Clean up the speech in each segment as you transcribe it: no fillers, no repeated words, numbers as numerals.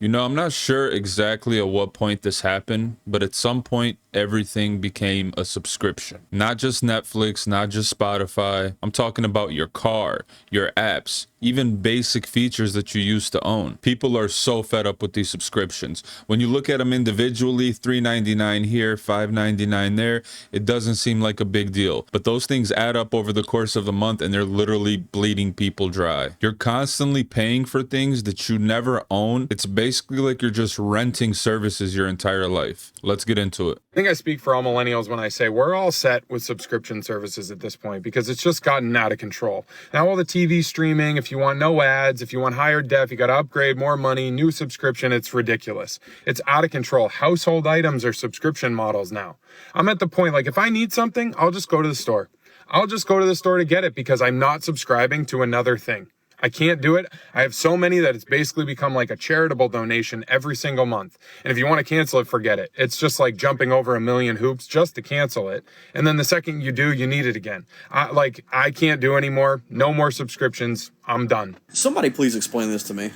You know, I'm not sure exactly at what point this happened, but at some point, everything became a subscription. Not just Netflix, not just Spotify. I'm talking about your car, your apps, even basic features that you used to own. People are so fed up with these subscriptions. When you look at them individually, $3.99 here, $5.99 there, it doesn't seem like a big deal. But those things add up over the course of the month and they're literally bleeding people dry. You're constantly paying for things that you never own. It's basically like you're just renting services your entire life. Let's get into it. I think I speak for all millennials when I say we're all set with subscription services at this point because it's just gotten out of control. Now all the TV streaming, if you want no ads, if you want higher def, you got to upgrade, more money, new subscription, it's ridiculous. It's out of control. Household items are subscription models now. I'm at the point, like if I need something, I'll just go to the store. I'll just go to the store to get it because I'm not subscribing to another thing. I can't do it. I have so many that it's basically become like a charitable donation every single month. And if you want to cancel it, forget it. It's just like jumping over a million hoops just to cancel it. And then the second you do, you need it again. I can't do anymore. No more subscriptions. I'm done. Somebody please explain this to me.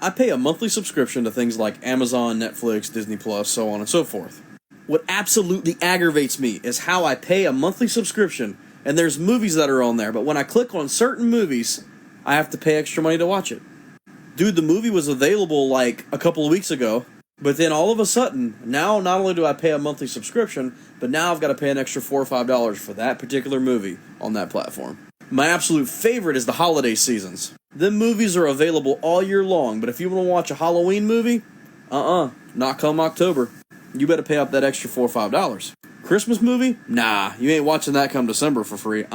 I pay a monthly subscription to things like Amazon, Netflix, Disney Plus, so on and so forth. What absolutely aggravates me is how I pay a monthly subscription and there's movies that are on there, but when I click on certain movies, I have to pay extra money to watch it. Dude, the movie was available like a couple of weeks ago, but then all of a sudden, now not only do I pay a monthly subscription, but now I've got to pay an extra $4 or $5 for that particular movie on that platform. My absolute favorite is the holiday seasons. Them movies are available all year long, but if you want to watch a Halloween movie, not come October. You better pay up that extra $4 or $5. Christmas movie? Nah, you ain't watching that come December for free.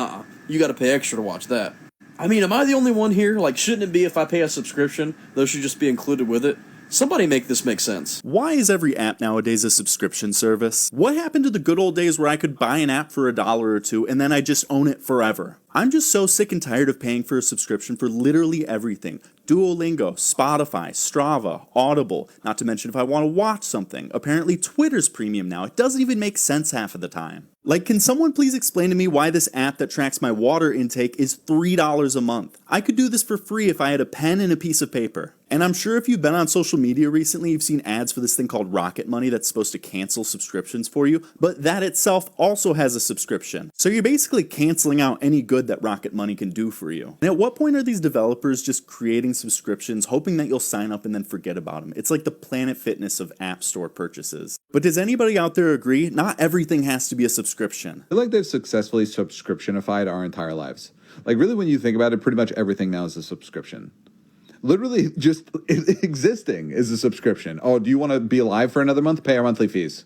You got to pay extra to watch that. I mean, am I the only one here? Like, shouldn't it be if I pay a subscription, those should just be included with it? Somebody make this make sense. Why is every app nowadays a subscription service? What happened to the good old days where I could buy an app for $1 or $2 and then I just own it forever? I'm just so sick and tired of paying for a subscription for literally everything. Duolingo, Spotify, Strava, Audible, not to mention if I want to watch something. Apparently Twitter's premium now. It doesn't even make sense half of the time. Like, can someone please explain to me why this app that tracks my water intake is $3 a month? I could do this for free if I had a pen and a piece of paper. And I'm sure if you've been on social media recently, you've seen ads for this thing called Rocket Money that's supposed to cancel subscriptions for you, but that itself also has a subscription. So you're basically canceling out any good that Rocket Money can do for you. And at what point are these developers just creating subscriptions, hoping that you'll sign up and then forget about them? It's like the Planet Fitness of App Store purchases. But does anybody out there agree? Not everything has to be a subscription. I feel like they've successfully subscriptionified our entire lives. Like, really, when you think about it, pretty much everything now is a subscription. Literally, just existing is a subscription. Oh, do you want to be alive for another month? Pay our monthly fees.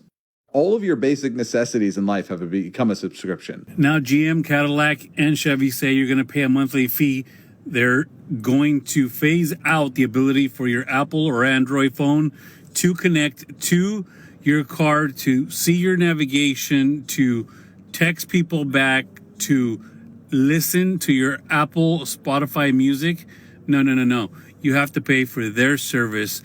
All of your basic necessities in life have become a subscription. Now GM, Cadillac, and Chevy say you're going to pay a monthly fee. They're going to phase out the ability for your Apple or Android phone to connect to your car, to see your navigation, to text people back, to listen to your Apple, Spotify music. No. You have to pay for their service,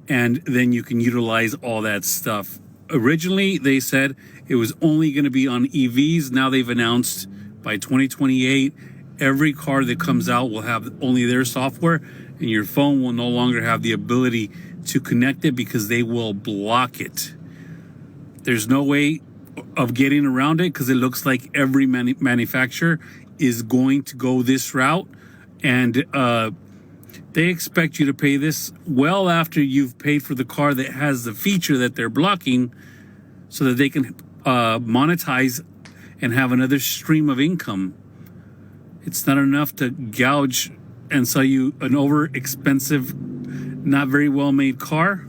and then you can utilize all that stuff. Originally, they said it was only going to be on EVs. Now they've announced by 2028, every car that comes out will have only their software, and your phone will no longer have the ability to connect it because they will block it. There's no way of getting around it because it looks like every manufacturer is going to go this route, and they expect you to pay this well after you've paid for the car that has the feature that they're blocking so that they can monetize and have another stream of income. It's not enough to gouge and sell you an over-expensive, not very well-made car.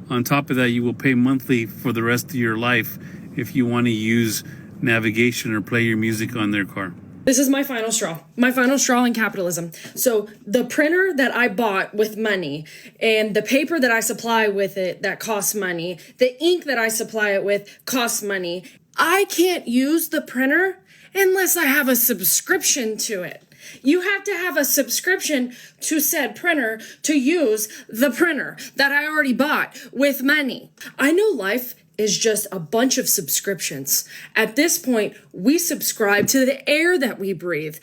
On top of that, you will pay monthly for the rest of your life if you want to use navigation or play your music on their car. This is my final straw in capitalism. So the printer that I bought with money and the paper that I supply with it that costs money, the ink that I supply it with costs money. I can't use the printer unless I have a subscription to it. You have to have a subscription to said printer to use the printer that I already bought with money. I know life is just a bunch of subscriptions. At this point, we subscribe to the air that we breathe.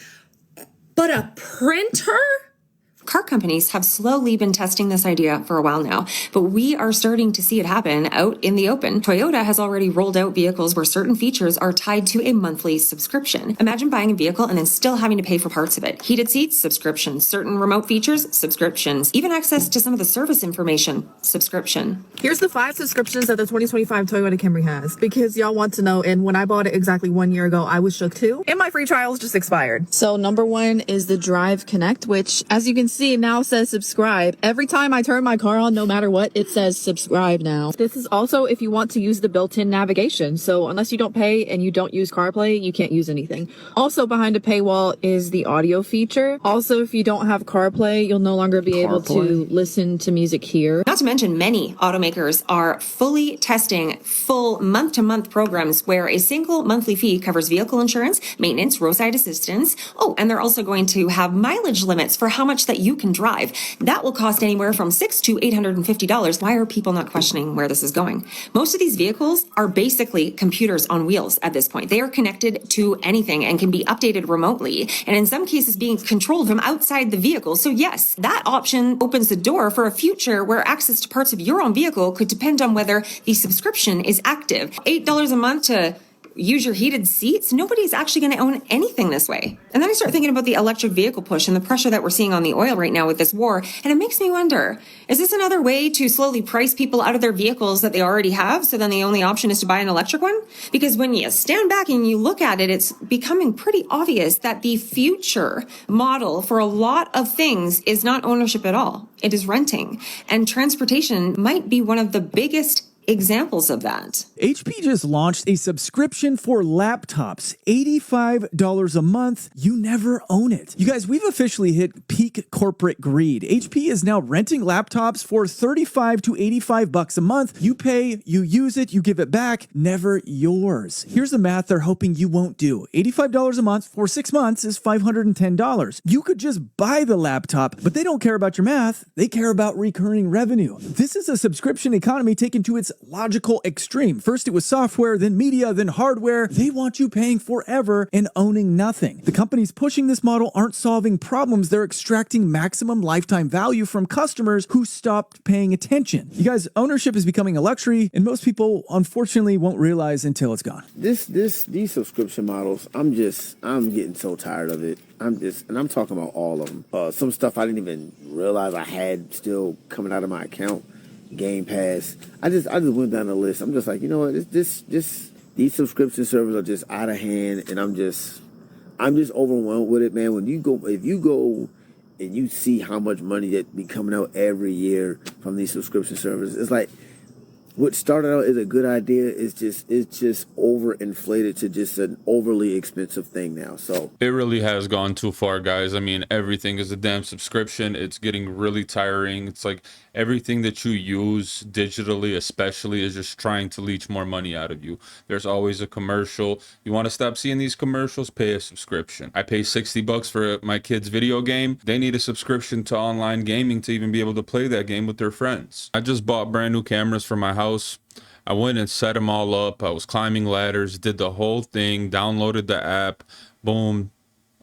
But a printer? Car companies have slowly been testing this idea for a while now, but we are starting to see it happen out in the open. Toyota has already rolled out vehicles where certain features are tied to a monthly subscription. Imagine buying a vehicle and then still having to pay for parts of it. Heated seats, subscriptions. Certain remote features, subscriptions. Even access to some of the service information, subscription. Here's the 5 subscriptions that the 2025 Toyota Camry has, because y'all want to know, and when I bought it exactly 1 year ago, I was shook too, and my free trials just expired. So number 1 is the Drive Connect, which, as you can see, now says subscribe. Every time I turn my car on, no matter what, it says subscribe now. This is also if you want to use the built-in navigation. So unless you don't pay and you don't use CarPlay, you can't use anything. Also behind a paywall is the audio feature. Also, if you don't have CarPlay, you'll no longer be able to listen to music here. Not to mention, many automakers are fully testing full month-to-month programs where a single monthly fee covers vehicle insurance, maintenance, roadside assistance. Oh, and they're also going to have mileage limits for how much that you can drive. That will cost anywhere from $600 to $850. Why are people not questioning where this is going? Most of these vehicles are basically computers on wheels at this point. They are connected to anything and can be updated remotely, and in some cases being controlled from outside the vehicle. So yes, that option opens the door for a future where access to parts of your own vehicle could depend on whether the subscription is active. $8 a month to use your heated seats? Nobody's actually going to own anything this way. And then I start thinking about the electric vehicle push and the pressure that we're seeing on the oil right now with this war. And it makes me wonder, is this another way to slowly price people out of their vehicles that they already have? So then the only option is to buy an electric one? Because when you stand back and you look at it, it's becoming pretty obvious that the future model for a lot of things is not ownership at all. It is renting. And transportation might be one of the biggest examples of that. HP just launched a subscription for laptops, $85 a month. You never own it. You guys, we've officially hit peak corporate greed. HP is now renting laptops for $35 to $85 a month. You pay, you use it, you give it back, never yours. Here's the math they're hoping you won't do. $85 a month for 6 months is $510. You could just buy the laptop, but they don't care about your math. They care about recurring revenue. This is a subscription economy taken to its logical extreme. First it was software, then media, then hardware. They want you paying forever and owning nothing. The companies pushing this model aren't solving problems. They're extracting maximum lifetime value from customers who stopped paying attention. You guys, ownership is becoming a luxury, and most people unfortunately won't realize until it's gone. These subscription models, I'm getting so tired of it. And I'm talking about all of them. Some stuff I didn't even realize I had still coming out of my account. Game Pass. I just went down the list. I'm just like, you know what? These subscription servers are just out of hand, and I'm just overwhelmed with it, man. If you go and you see how much money that be coming out every year from these subscription servers, it's like what started out as a good idea is just overinflated to just an overly expensive thing now. So it really has gone too far, guys. I mean, everything is a damn subscription. It's getting really tiring. It's like everything that you use digitally especially is just trying to leech more money out of you. There's always a commercial. You want to stop seeing these commercials? Pay a subscription. I pay $60 for my kid's video game. They need a subscription to online gaming to even be able to play that game with their friends. I just bought brand new cameras for my house. I went and set them all up. I was climbing ladders, did the whole thing, downloaded the app, boom.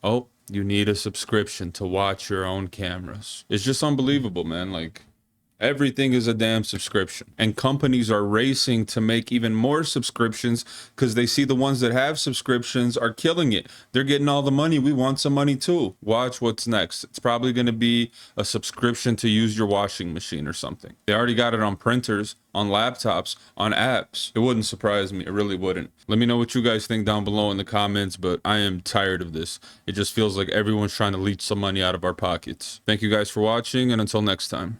Oh, you need a subscription to watch your own cameras. It's just unbelievable, man. Like, everything is a damn subscription, and companies are racing to make even more subscriptions because they see the ones that have subscriptions are killing it. They're getting all the money. We want some money too. Watch what's next. It's probably going to be a subscription to use your washing machine or something. They already got it on printers, on laptops, on apps. It wouldn't surprise me. It really wouldn't. Let me know what you guys think down below in the comments, but I am tired of this. It just feels like everyone's trying to leech some money out of our pockets. Thank you guys for watching, and until next time.